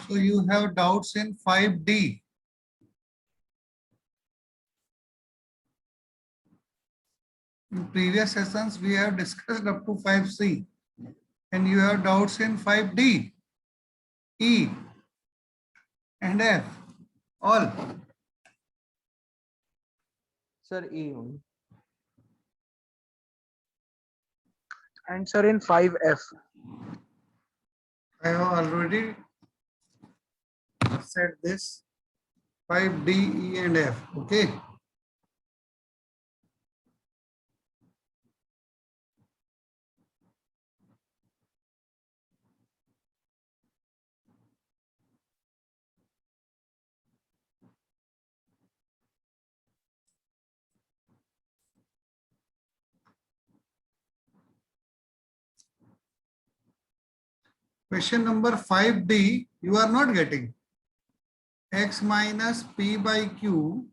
So you have doubts in 5D. In previous sessions, we have discussed up to 5C. And you have doubts in 5D, E, and F. All. Sir, E only. And sir, in 5F. I have already said this. 5D, E, and F. Okay. Question number 5D, you are not getting. X minus P by Q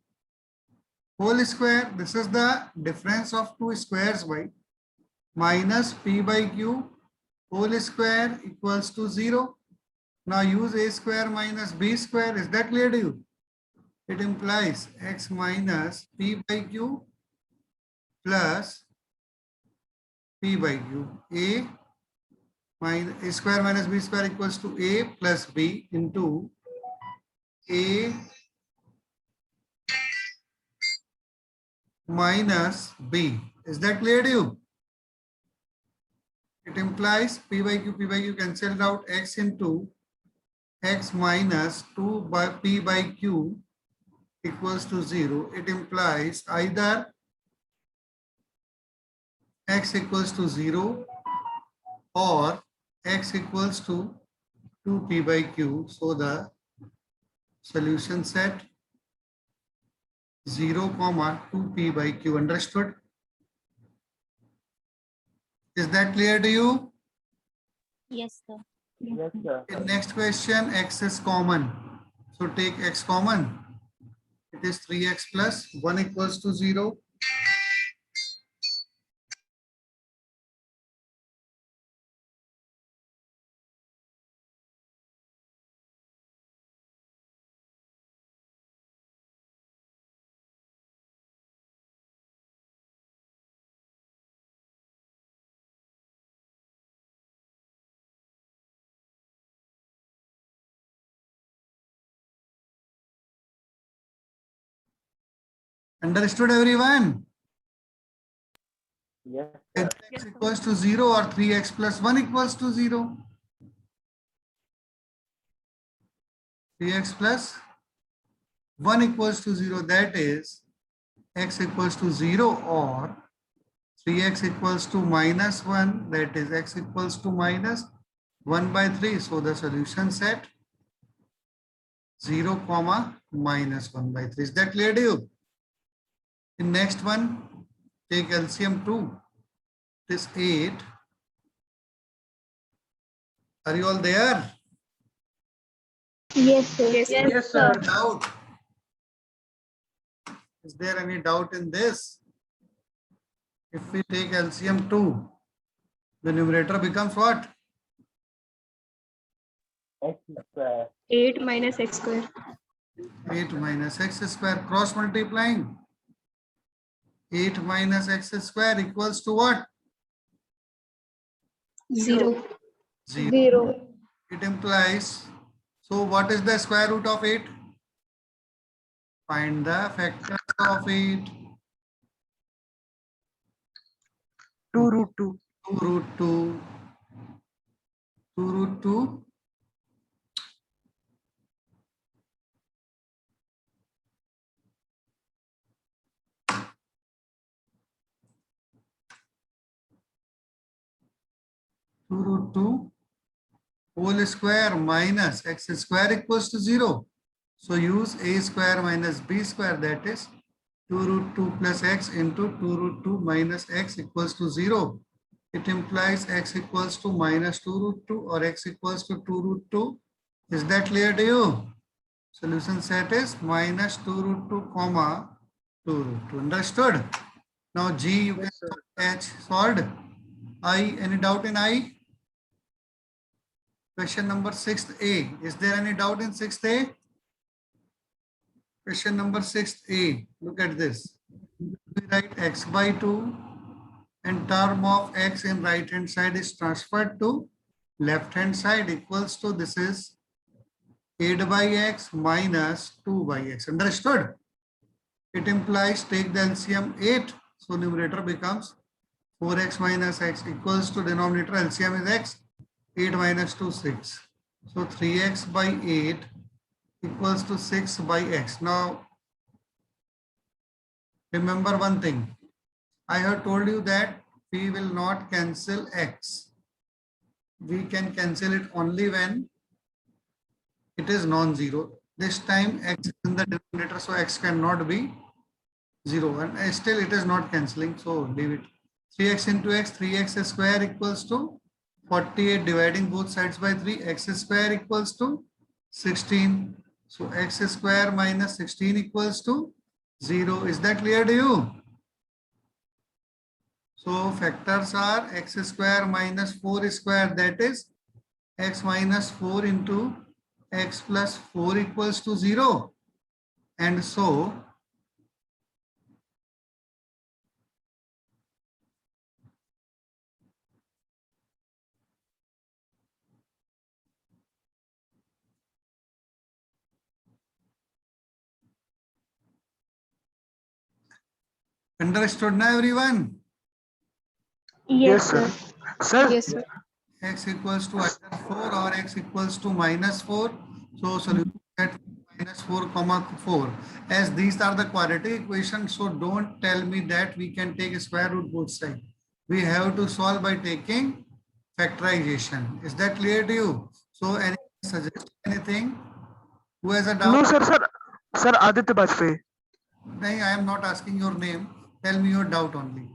whole square. This is the difference of two squares, y. Minus P by Q whole square equals to 0. Now use a square minus b square. Is that clear to you? It implies x minus p by q plus p by q. A minus a square minus b square equals to a plus b into a minus b. Is that clear to you? It implies p by q cancelled out, x into x minus 2 by p by q equals to 0. It implies either x equals to 0 or x equals to 2p by q. So the solution set 0, 2p by q. Understood? Is that clear to you? Yes, sir. Yes, sir. In next question, x is common. So take x common. It is 3x plus 1 equals to 0. Understood, everyone? Yes, Is sir. x equals to 0 or 3x plus 1 equals to 0? 3x plus 1 equals to 0. That is x equals to 0 or 3x equals to minus 1. That is x equals to minus 1 by 3. So the solution set 0, minus 1 by 3. Is that clear to you? In next one, take LCM 2. It is 8. Are you all there? Yes, sir. Yes, sir. Doubt? Is there any doubt in this? If we take LCM 2, the numerator becomes what? X square. 8 minus x square. 8 minus x square. Cross multiplying. 8 minus x square equals to what? 0. 0. It implies, so what is the square root of 8? Find the factors of 8. 2 root 2. 2 root 2. 2 root 2. 2 root 2 whole square minus x square equals to 0. So use a square minus b square, that is 2 root 2 plus x into 2 root 2 minus x equals to 0. It implies x equals to minus 2 root 2 or x equals to 2 root 2. Is that clear to you? Solution set is minus 2 root 2 comma 2 root 2. Understood? Now G you can Yes, sir. solve H solved. I, any doubt in I? Question number 6A. Is there any doubt in 6A? Question number 6A. Look at this. We write x by 2 and term of x in right hand side is transferred to left hand side equals to, this is 8 by x minus 2 by x. Understood? It implies take the LCM 8. So numerator becomes 4x minus x equals to denominator LCM is x. 8 minus 2, 6. So 3x by 8 equals to 6 by x. Now, remember one thing. I have told you that we will not cancel x. We can cancel it only when it is non-zero. This time x is in the denominator, so x cannot be 0. And still it is not cancelling, so leave it. 3x into x, 3x square equals to 48, dividing both sides by 3, x square equals to 16. So x square minus 16 equals to 0. Is that clear to you? So factors are x square minus 4 square, that is x minus 4 into x plus 4 equals to 0. And so understood now everyone? Yes, sir. Sir, Yes, sir. X equals to either 4 or x equals to minus 4. So solution at minus 4 comma 4. As these are the quadratic equations, so don't tell me that we can take square root both sides. We have to solve by taking factorization. Is that clear to you? So any suggest anything? Who has a doubt? no, sir. Sir, Aditya Bajpayee. No, I am not asking your name. Tell me your doubt only.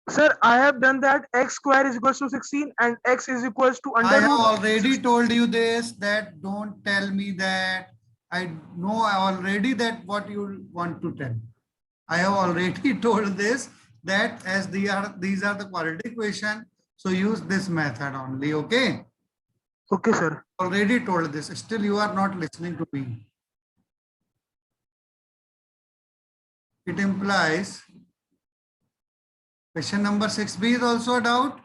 Sir, I have done that x square is equals to 16 and x is equals to I under have root. already told you this, that don't tell me that. I know already that what you want to tell. I have already told this, that as these are the quadratic equation, so use this method only, okay? Okay, sir. Already told this, still you are not listening to me. It implies question number 6B is also a doubt.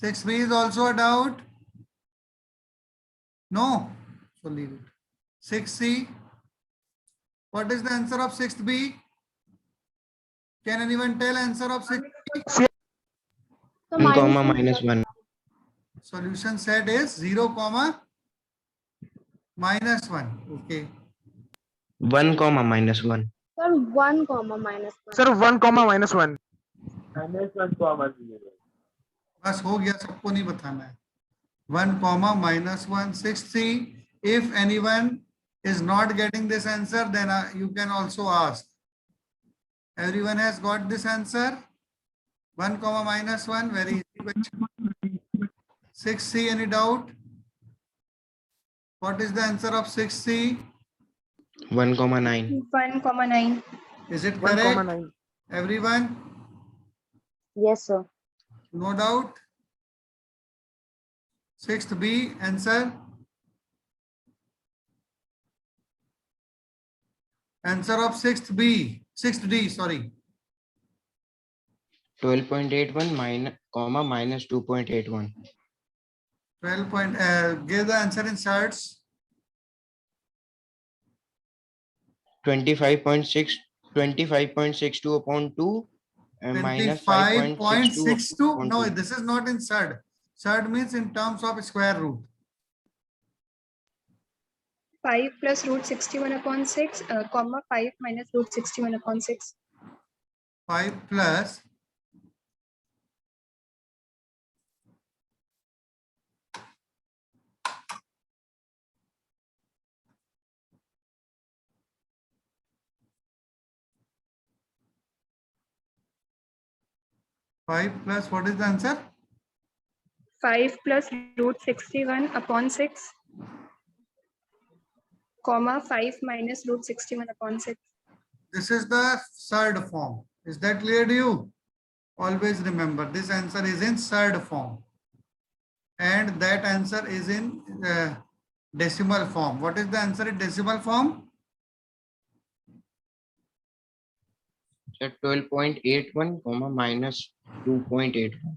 6B is also a doubt. No, so leave it. 6C. What is the answer of 6B? Can anyone tell answer of 6B? 1 comma minus 1. Solution set is 0 comma minus 1. Okay. 1 comma minus 1. Sir, 1 comma minus 1. Sir, 1 comma minus 1. minus 1 comma 0. बस हो गया, सबको नहीं बताना है. 1 comma minus 1. 6C. If anyone is not getting this answer, then you can also ask. Everyone has got this answer? 1 comma minus 1. Very easy question. 6C, any doubt? What is the answer of 6C? 1 comma 9. 1,9. Is it 1 correct? comma 9. Everyone? Yes, sir. No doubt? 6th B, answer? Answer of 6th B, 6th D, sorry. 12.81 minus comma minus 2.81. 12 point, give the answer in charts. 25.62 upon 2 and minus 5.62 25.62. No, upon 2. this is not in surd. Surd means in terms of square root. 5 plus root 61 upon 6, comma 5 minus root 61 upon 6. 5 plus 5 plus what is the answer? 5 plus root 61 upon 6, comma 5 minus root 61 upon 6. This is the surd form. Is that clear to you? Always remember this answer is in surd form. and that answer is in decimal form. What is the answer in decimal form? So 12.81, comma, minus 2.81.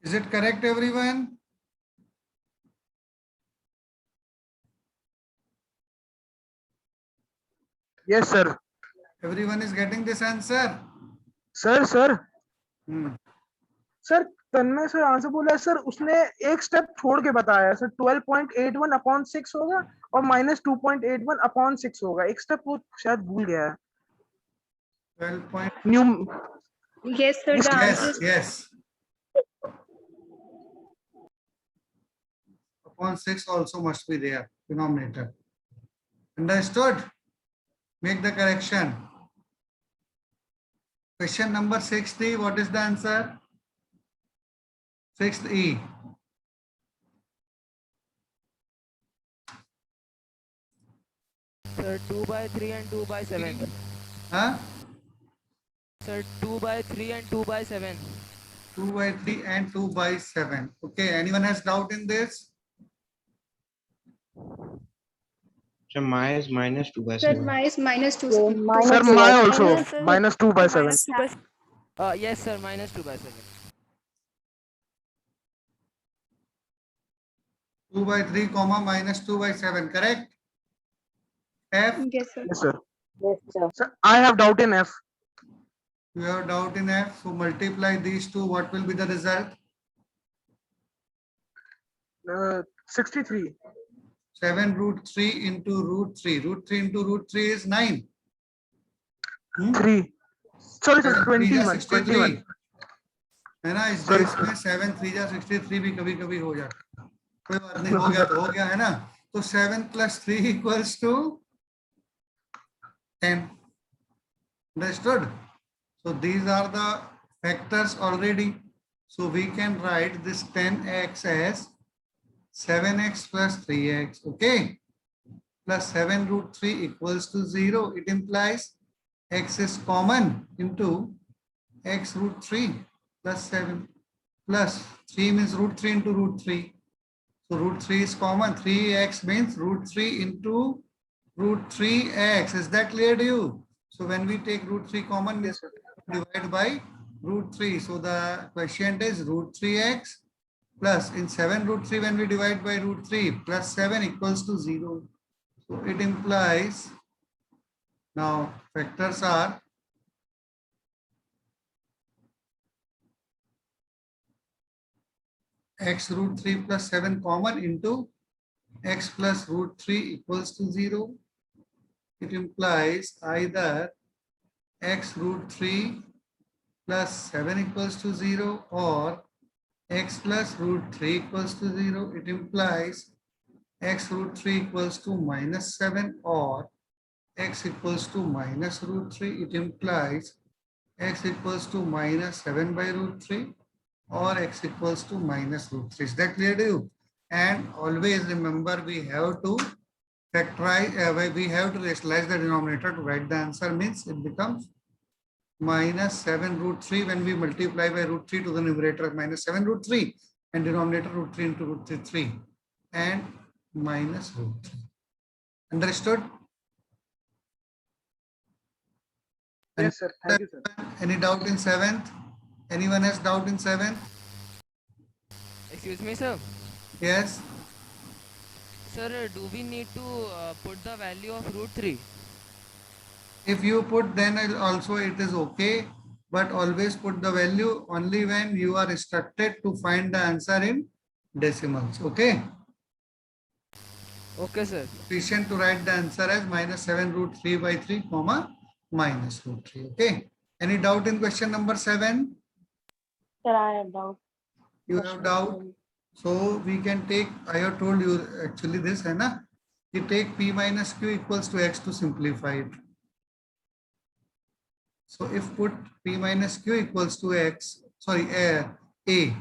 Is it correct, everyone? Yes, sir. Everyone is getting this answer? Sir. Hmm. Sir Tanmay sir answer बोला है sir, उसने एक step छोड़ के बताया है sir. 12.81 upon 6 होगा और माइनस 2.81 अपॉन 6 होगा। एक स्टेप वो शायद भूल गया है। 12 point. New Yes, sir. The answer Yes, is yes. Upon 6 also must be there, denominator. Understood? Make the correction. Question number 6D, what is the answer? 6th E. Sir, 2 by 3 and 2 by 7. Huh? Sir, 2 by 3 and 2 by 7. 2 by 3 and 2 by 7. Okay, anyone has doubt in this? So my is minus 2 by sir. 7. My is minus 2. So minus sir 2 my by also 7. Minus 2 by 7। Minus 2 by yes, sir, minus 2 by 7. 2 by 3 comma minus 2 by 7, correct? F, Yes, sir. Yes, sir. Yes, sir. Sir, I have doubt in F. you have doubt in F, so multiply these two, what will be the result? 63. 7 root 3 into root 3. Root 3 into root 3 is 9. 3 sorry sir, 7 3 जा 21 63 है ना। इस Sorry, case में 7 3 जा 63 भी कभी कभी हो जाता है, कोई बात नहीं, हो गया तो हो गया है ना। तो 7 plus 3 equals to 10. Understood? So these are the factors already. So we can write this 10x as 7x plus 3x, okay? Plus 7 root 3 equals to 0. It implies x is common into x root 3 plus 7 plus 3 means root 3 into root 3. So root 3 is common. 3x means root 3 into root 3x. Is that clear to you? So when we take root 3 common, we divide by root 3. So the quotient is root 3x plus in 7 root 3 when we divide by root 3 plus 7 equals to 0. So it implies, now factors are x root 3 plus 7 common into x plus root 3 equals to 0. It implies either x root 3 plus 7 equals to 0 or x plus root 3 equals to 0. It implies x root 3 equals to minus 7 or x equals to minus root 3. It implies x equals to minus 7 by root 3 or x equals to minus root 3. Is that clear to you? And always remember, we have to factorize, we have to rationalize the denominator to write the answer, means it becomes minus 7 root 3 when we multiply by root 3 to the numerator, minus 7 root 3 and denominator root 3 into root 3 and minus root 3. Understood? Yes sir, thank you sir. Any doubt in 7th? Anyone has doubt in 7th? Excuse me, sir. Yes. Sir, do we need to put the value of root 3? If you put, then also it is okay, but always put the value only when you are instructed to find the answer in decimals. Okay. Okay, sir. Sufficient to write the answer as minus 7 root 3 by 3 comma minus root 3. Okay. Any doubt in question number 7? Sir, I have doubt. You have doubt? So we can take, I have told you actually this, hai na? You take p minus q equals to x to simplify it. So if put p minus q equals to x, sorry, a,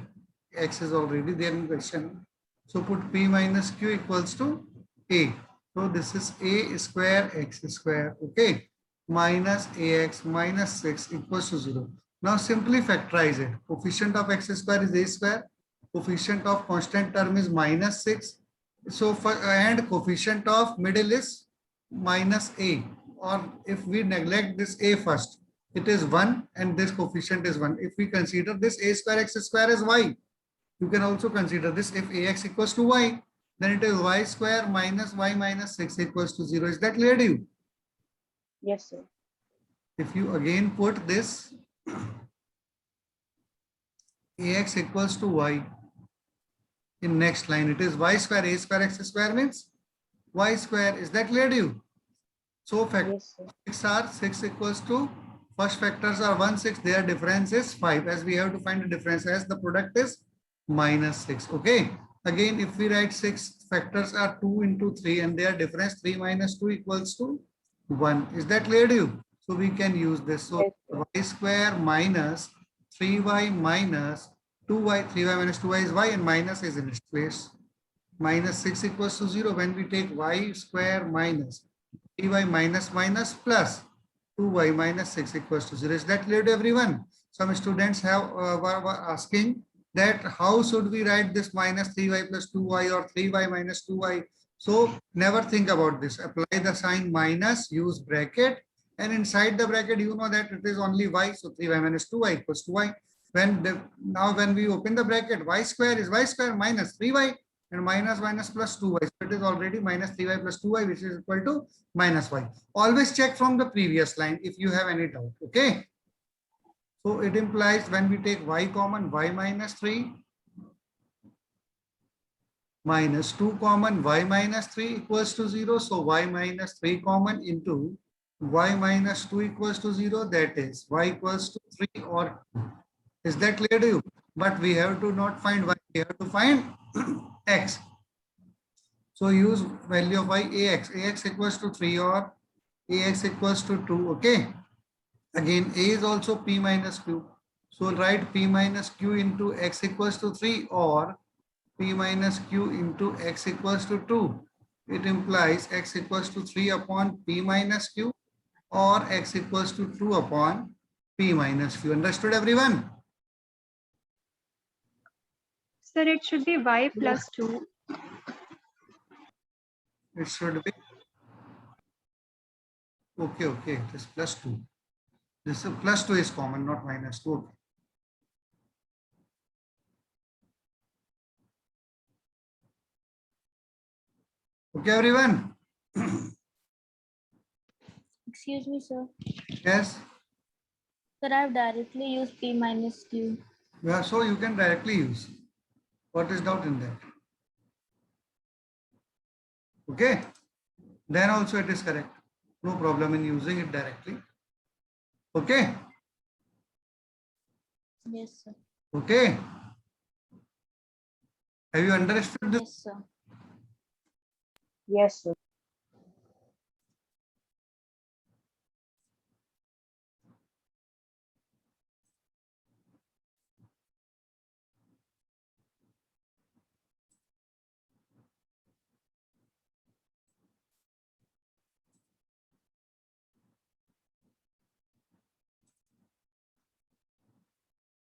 x is already there in question. So put p minus q equals to a. So this is a square x square, okay, minus ax minus 6 equals to 0. Now simply factorize it. Coefficient of x square is a square coefficient of constant term is -6. So for and coefficient of middle is -a, or if we neglect this a first, it is 1 and this coefficient is 1. If we consider this a square x square as y, you can also consider this. If ax equals to y, then it is y square minus y minus 6 equals to 0. Is that clear to you? Yes, sir. If you again put this ax equals to y in next line, it is y square, a square x square means y square. Is that clear to you? So factors Yes, sir. are 6 equals to, first factors are 1, 6, their difference is 5, as we have to find the difference as the product is -6. Okay. Again, if we write 6 factors are 2 into 3 and their difference 3 minus 2 equals to 1. Is that clear to you? So we can use this. So Yes, sir. y square minus 3y minus 2y, 3y minus 2y is y and minus is in its place. -6 equals to 0 when we take y square minus 3y minus minus plus 2y minus 6 equals to 0. Is that clear to everyone? Some students have were asking that how should we write this minus 3y plus 2y or 3y minus 2y? So never think about this. Apply the sign minus, use bracket, and inside the bracket you know that it is only y. So 3y minus 2y equals to y. Now when we open the bracket, y square is y square minus 3y and minus minus plus 2y. So it is already minus 3y plus 2y, which is equal to minus y. Always check from the previous line if you have any doubt. Okay. So it implies when we take y common, y minus 3 minus 2 common, y minus 3 equals to 0. So y minus 3 common into y minus 2 equals to 0. That is y equals to 3 or 2. Is that clear to you? But we have to not find y, we have to find x. So use value of y, ax. Ax equals to 3 or ax equals to 2. Okay. Again, a is also p minus q. So write p minus q into x equals to 3 or p minus q into x equals to 2. It implies x equals to 3 upon p minus q or x equals to 2 upon p minus q. Understood everyone? Sir, it should be y plus 2. It should be. Okay, okay. It is plus 2. This is plus 2 is common, not minus 2. Okay. Okay, everyone? Excuse me, sir. Yes? Sir, I have directly used P minus Q. Yeah, so you can directly use. What is doubt in that? Okay? Then also it is correct. No problem in using it directly. Okay? Yes, sir. Okay? Have you understood this? Yes, sir. Yes, sir.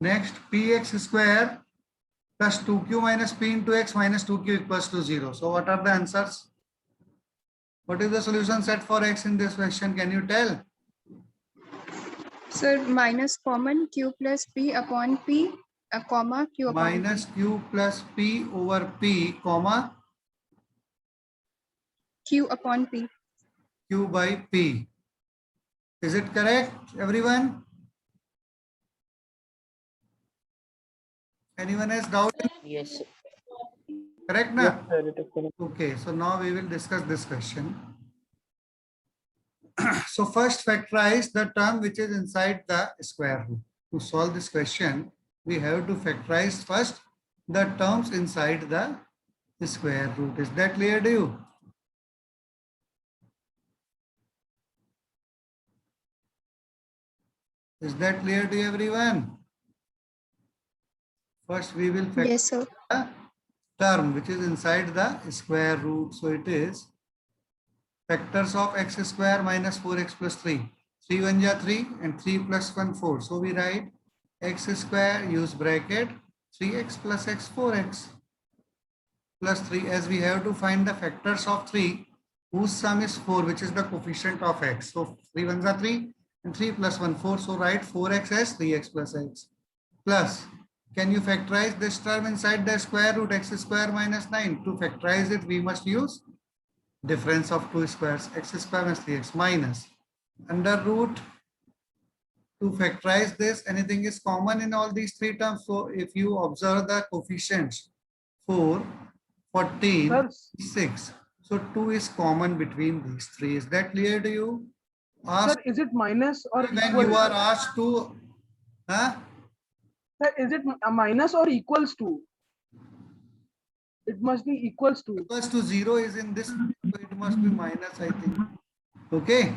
Next, px square plus 2q minus p into x minus 2q equals to 0. So what are the answers? What is the solution set for x in this question? Can you tell? Sir, minus common q plus p upon p, comma q upon Minus q plus p over p, comma q upon p. q by p. Is it correct, everyone? Anyone has doubt? Yes. Correct, na? Yes, sir. It is correct. Okay, so now we will discuss this question. So first factorize the term which is inside the square root. To solve this question, we have to factorize first the terms inside the square root. Is that clear to you? Is that clear to everyone? First, we will factor Yes, sir. the term which is inside the square root. So it is factors of x square minus 4x plus 3. 3 1 ja 3 and 3 plus 1 4. So we write x square, use bracket, 3x plus x 4x plus 3, as we have to find the factors of 3 whose sum is 4, which is the coefficient of x. So 3 ones are 3 and 3 plus 1 4. So write 4x as 3x plus x plus, can you factorize this term inside the square root x square minus 9? To factorize it, we must use difference of two squares, x square minus 3x minus under root. To factorize this, anything is common in all these three terms. So if you observe the coefficients 4, 14, Sir, 6. So 2 is common between these three. Is that clear to you? Ask sir, is it minus or when equal? you are asked to, huh? Sir, is it a minus or equals to? It must be equals to. Equals to 0 is in this, so it must be minus, I think. Okay.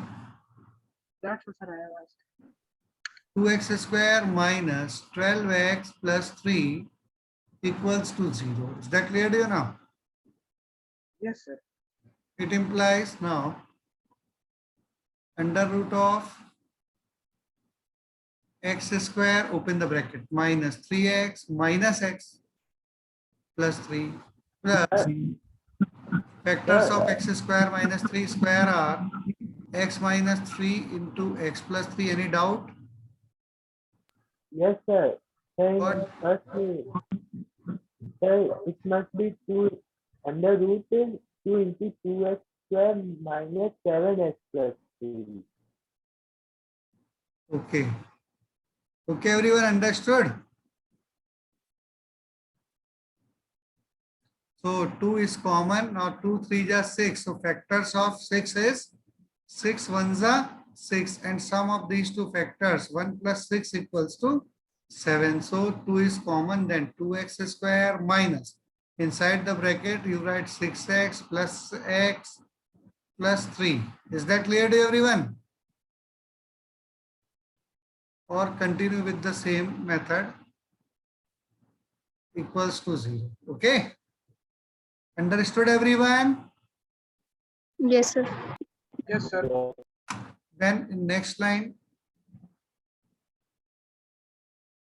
That's what, sir, I have asked. 2x square minus 12x plus 3 equals to 0. Is that clear to you now? Yes, sir. It implies now under root of x square, open the bracket, minus 3x minus x plus 3 plus factors of x square minus 3 square are x minus 3 into x plus 3. Any doubt? Yes, sir. Sir, What? it must be 2 under root is 2 into 2x square minus 7x plus 3. Okay. Okay, everyone understood? So 2 is common. Now 2 3 is 6. So factors of 6 is 6 ones are 6, and sum of these two factors 1 plus 6 equals to 7. So 2 is common, then 2x square minus inside the bracket you write 6x plus x plus 3. Is that clear to everyone? Or continue with the same method, equals to 0. Okay. Understood everyone? Yes, sir. Yes, sir. Then in next line,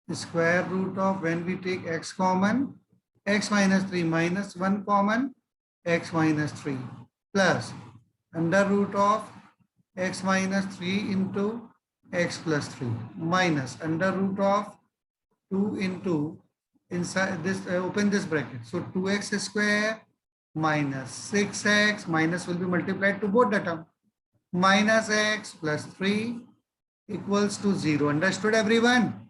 the square root of, when we take x common, x minus 3 minus 1 common, x minus 3 plus under root of x minus 3 into x plus 3 minus under root of 2 into inside this, open this bracket. So 2x square minus 6x, minus will be multiplied to both the term, minus x plus 3 equals to 0. Understood everyone?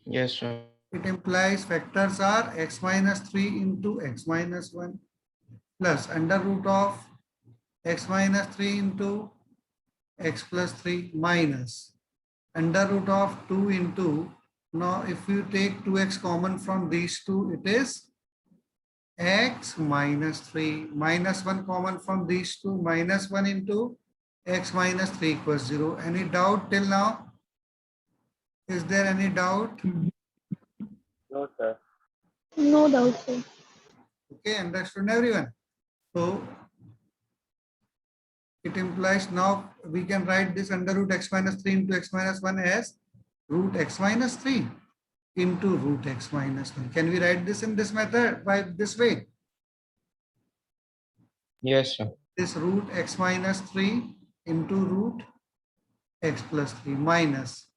Yes, sir. It implies factors are x minus 3 into x minus 1 plus under root of x minus 3 into x plus 3 minus under root of 2 into, now if you take 2x common from these two, it is x minus 3 minus 1 common from these two, minus 1 into x minus 3 equals 0. Any doubt till now? Is there any doubt? No, sir. No doubt, sir. Okay, understood everyone? So it implies now we can write this under root x minus 3 into x minus 1 as root x minus 3 into root x minus 1. Can we write this in this method by this way? Yes, sir. This root x minus 3 into root x plus 3 minus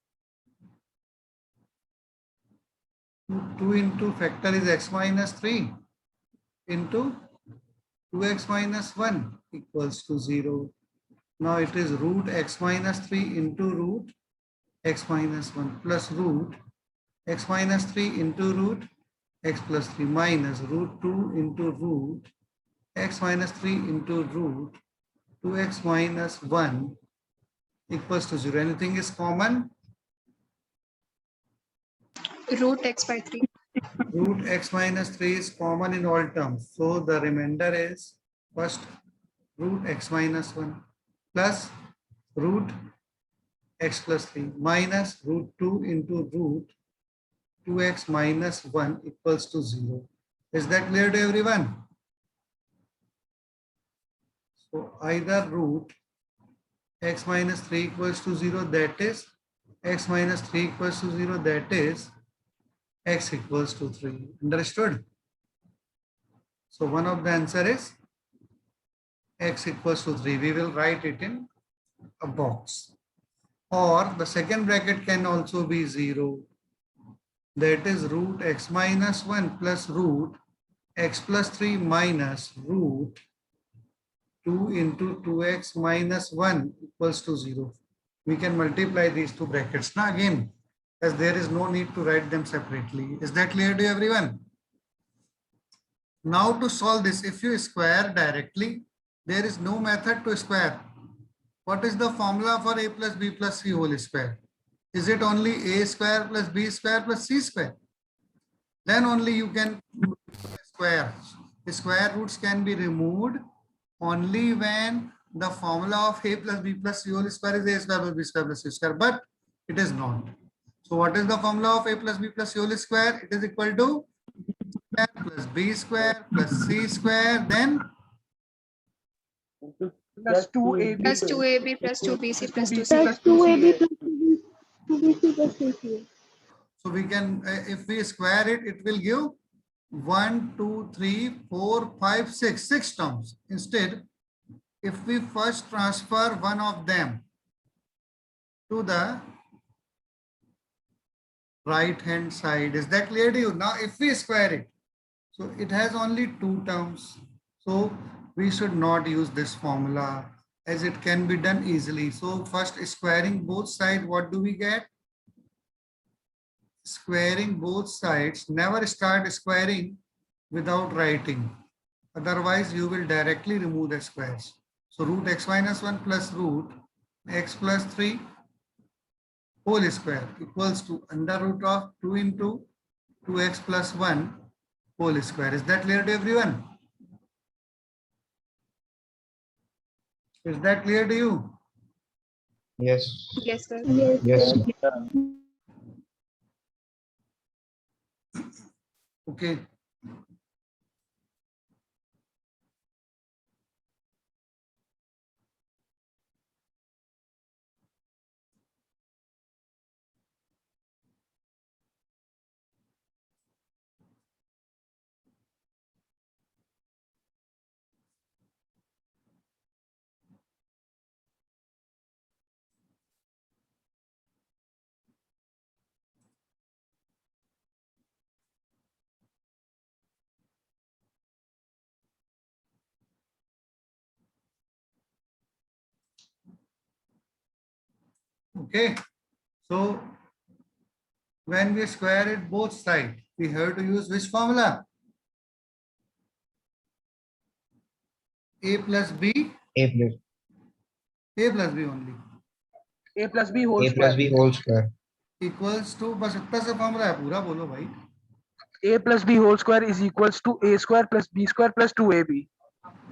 2 into factor is x minus 3 into 2x minus 1 equals to 0. Now it is root x minus 3 into root x minus 1 plus root x minus 3 into root x plus 3 minus root 2 into root x minus 3 into root 2x minus 1 equals to 0. Anything is common? Root x by 3. Root x minus 3 is common in all terms. So the remainder is first root x minus 1 plus root x plus 3 minus root 2 into root 2x minus 1 equals to 0. Is that clear to everyone? So either root x minus 3 equals to 0, that is x minus 3 equals to 0, that is x equals to 3. Understood? So one of the answer is x equals to 3. We will write it in a box. Or the second bracket can also be 0. That is root x minus 1 plus root x plus 3 minus root 2 into 2x minus 1 equals to 0. We can multiply these two brackets now again, as there is no need to write them separately. Is that clear to everyone? Now to solve this, if you square directly, there is no method to square. What is the formula for a plus b plus c whole square? Is it only a square plus b square plus c square? Then only you can square. The square roots can be removed only when the formula of a plus b plus c whole square is a square plus b square plus c square, but it is not. So what is the formula of a plus b plus c whole square? It is equal to square plus b square plus c square, then into Plus 2ab Plus 2ab plus 2bc plus 2c. plus 2ab plus 2bc plus 2ca. so we can, if we square it, it will give 1, 2, 3, 4, 5, 6, 6 terms. Instead, if we first transfer one of them to the right hand side, is that clear to you? Now, if we square it, so it has only 2 terms. So we should not use this formula, as it can be done easily. So first squaring both sides, what do we get? Squaring both sides. Never start squaring without writing. Otherwise, you will directly remove the squares. So root x minus 1 plus root x plus 3 whole square equals to under root of 2 into 2x plus 1 whole square. Is that clear to everyone? Is that clear to you? Yes. Yes, sir. Yes. Okay. Okay. So when we square it both sides, we have to use which formula? A plus b, A plus b only a plus b whole A plus square. B whole square. equals to, बस इतना सा formula है, पूरा बोलो भाई. A plus b whole square is equals to a square plus b square plus 2ab.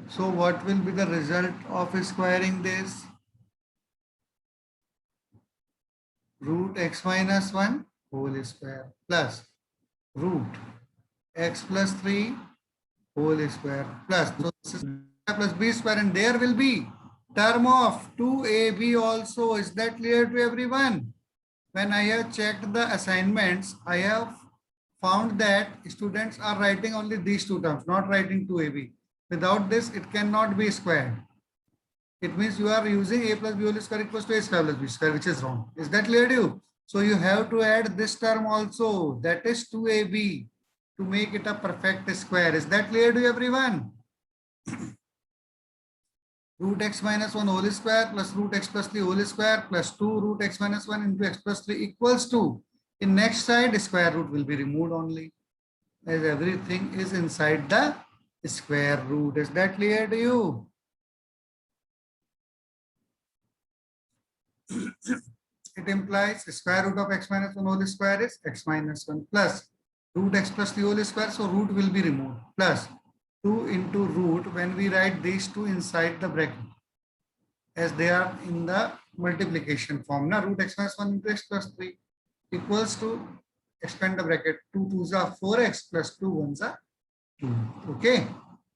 So what will be the result of squaring this? Root x minus 1 whole square plus root x plus 3 whole square plus, so this is plus b square, and there will be term of 2ab also. Is that clear to everyone? When I have checked the assignments, I have found that students are writing only these two terms, not writing 2ab. Without this, it cannot be squared. It means you are using a plus b whole square equals to a square plus b square, which is wrong. Is that clear to you? So you have to add this term also, that is 2ab, to make it a perfect square. Is that clear to everyone? Root x minus 1 whole square plus root x plus 3 whole square plus 2 root x minus 1 into x plus 3 equals to, in next side, square root will be removed only, as everything is inside the square root. Is that clear to you? It implies square root of x minus 1 whole square is x minus 1 plus root x plus 3 whole square, so root will be removed, plus 2 into root, when we write these two inside the bracket, as they are in the multiplication form. Now root x minus 1 into x plus 3 equals to, expand the bracket, 2 2s are 4x plus 2 1s are 2. Okay.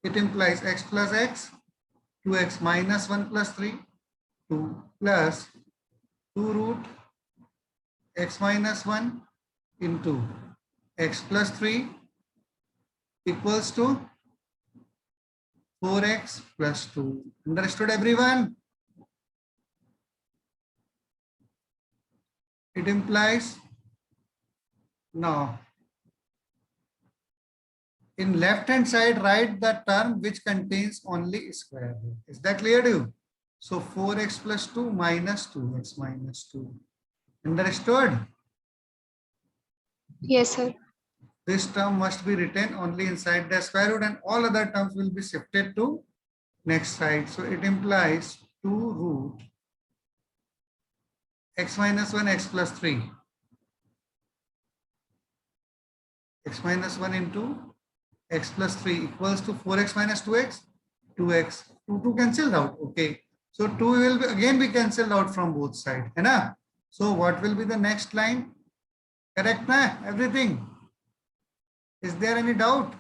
It implies x plus x, 2x minus 1 plus 3, 2 plus 2 root x minus 1 into x plus 3 equals to 4x plus 2. Understood, everyone? It implies now in left hand side write the term which contains only square root. Is that clear to you? So 4x plus 2 minus 2x minus 2. Understood? Yes, sir. This term must be written only inside the square root and all other terms will be shifted to next side. So it implies 2 root x minus 1 x plus 3. X minus 1 into x plus 3 equals to 4x minus 2x. 2x. 2 cancelled out. Okay. So 2 will again be cancelled out from both sides. है ना? So what will be the next line? Correct na? Everything. Is there any doubt?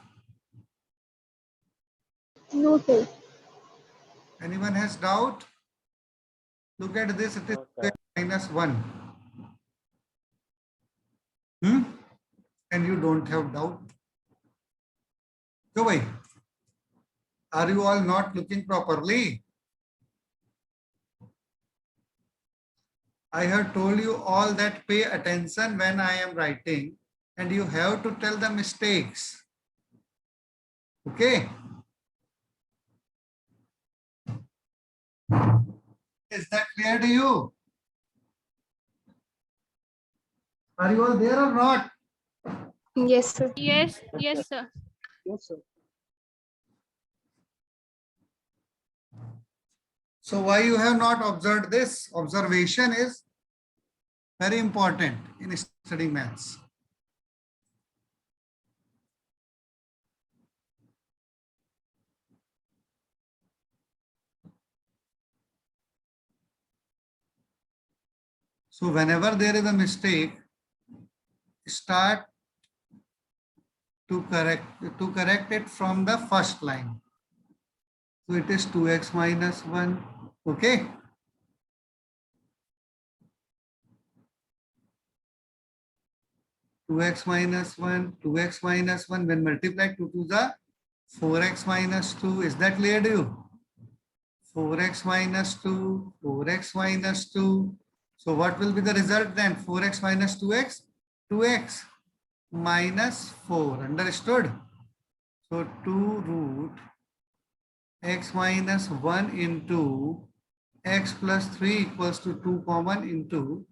No, sir. Anyone has doubt? Look at this. It is No, sir. minus 1. And you don't have doubt. So why? Are you all not looking properly? I have told you all that pay attention when I am writing and you have to tell the mistakes. Okay? Is that clear to you? Are you all there or not? Yes, sir. Yes, yes, sir. Yes, sir. So why you have not observed this? Observation is very important in studying maths. So whenever there is a mistake, start to correct it from the first line. So it is 2x minus 1. Okay. Two x minus 1, 2x minus 1. When multiplied, 2 to the 4x minus 2. Is that clear to you? 4x minus 2, 4x minus 2. So what will be the result then? 4x minus 2x? 2x minus 4. Understood? So 2 root x minus 1 into x plus 3 equals to 2 common into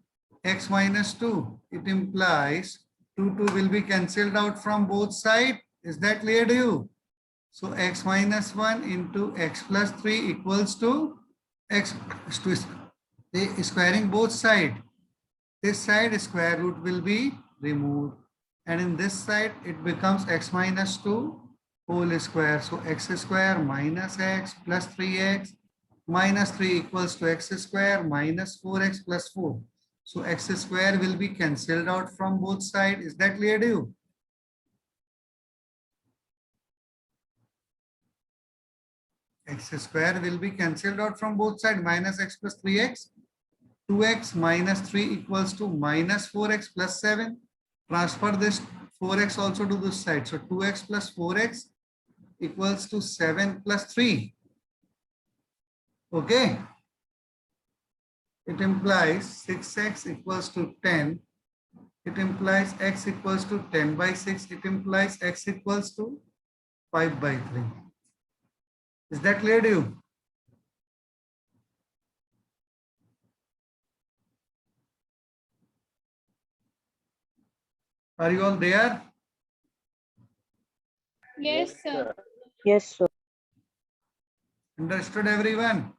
x minus 2. It implies 2 will be cancelled out from both sides. Is that clear to you? So x minus 1 into x plus 3 equals to x to squaring both sides. This side square root will be removed. And in this side it becomes x minus 2 whole square. So x square minus x plus 3x minus 3 equals to x square minus 4x plus 4. So x square will be cancelled out from both sides. Is that clear to you? X square will be cancelled out from both sides. Minus x plus 3x. 2x minus 3 equals to minus 4x plus 7. Transfer this 4x also to this side. So 2x plus 4x equals to 7 plus 3. Okay. It implies 6x equals to 10. It implies x equals to 10 by 6. It implies x equals to 5 by 3. Is that clear to you? Are you all there? Yes, sir. Yes, sir. Understood, everyone?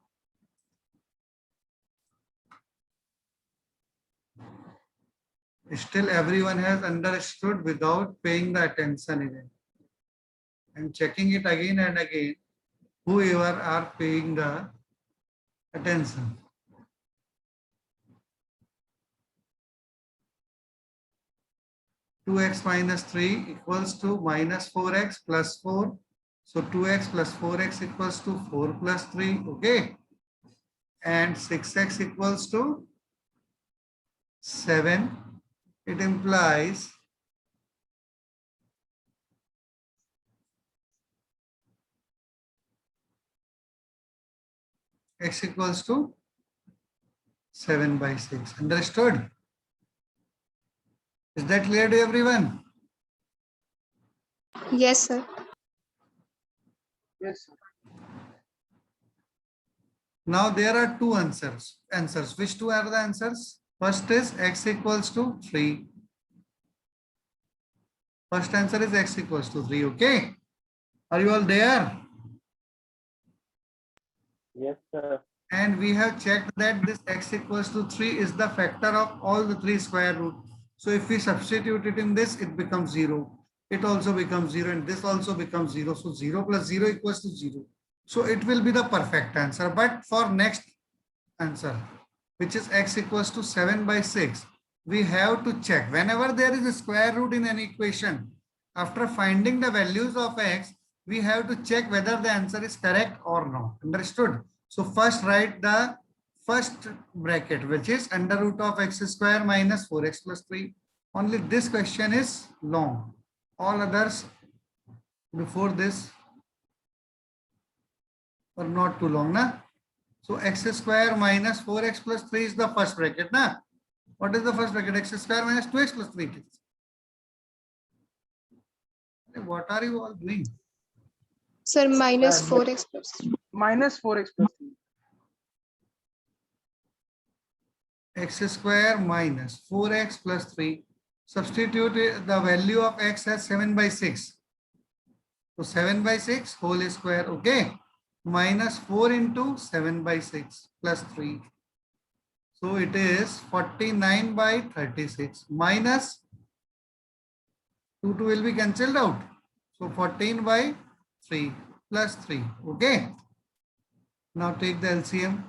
Still everyone has understood without paying the attention in it. I'm checking it again and again. Whoever are paying the attention. Two x minus 3 equals to minus 4x plus 4. So 2x plus 4x equals to 4 plus 3. Okay. And 6x equals to 7 it implies x equals to 7/6. Understood? Is that clear to everyone? Yes, sir. Yes, sir. Now there are two answers. Which two are the answers? First is x equals to 3. First answer is x equals to 3. Okay. Are you all there? Yes, sir. And we have checked that this x equals to 3 is the factor of all the three square root. So if we substitute it in this, it becomes 0. It also becomes 0 and this also becomes 0. So 0 plus 0 equals to 0. So it will be the perfect answer. But for next answer, which is x equals to 7/6, we have to check whenever there is a square root in an equation. After finding the values of x, we have to check whether the answer is correct or not. Understood? So first write the first bracket, which is under root of x square minus 4x plus 3. Only this question is long. All others before this are not too long, na? So x square minus 4x plus 3 is the first bracket, na? What is the first bracket? X square minus 2x plus 3. What are you all doing? Sir, minus Sir, 4x plus. Minus 4x plus 3. X square minus 4x plus 3. Substitute the value of x as 7/6. So 7/6 whole square, okay? Minus 4 into 7/6 plus 3. So it is 49/36 minus 2 will be cancelled out. So 14/3 plus 3, okay? Now take the LCM.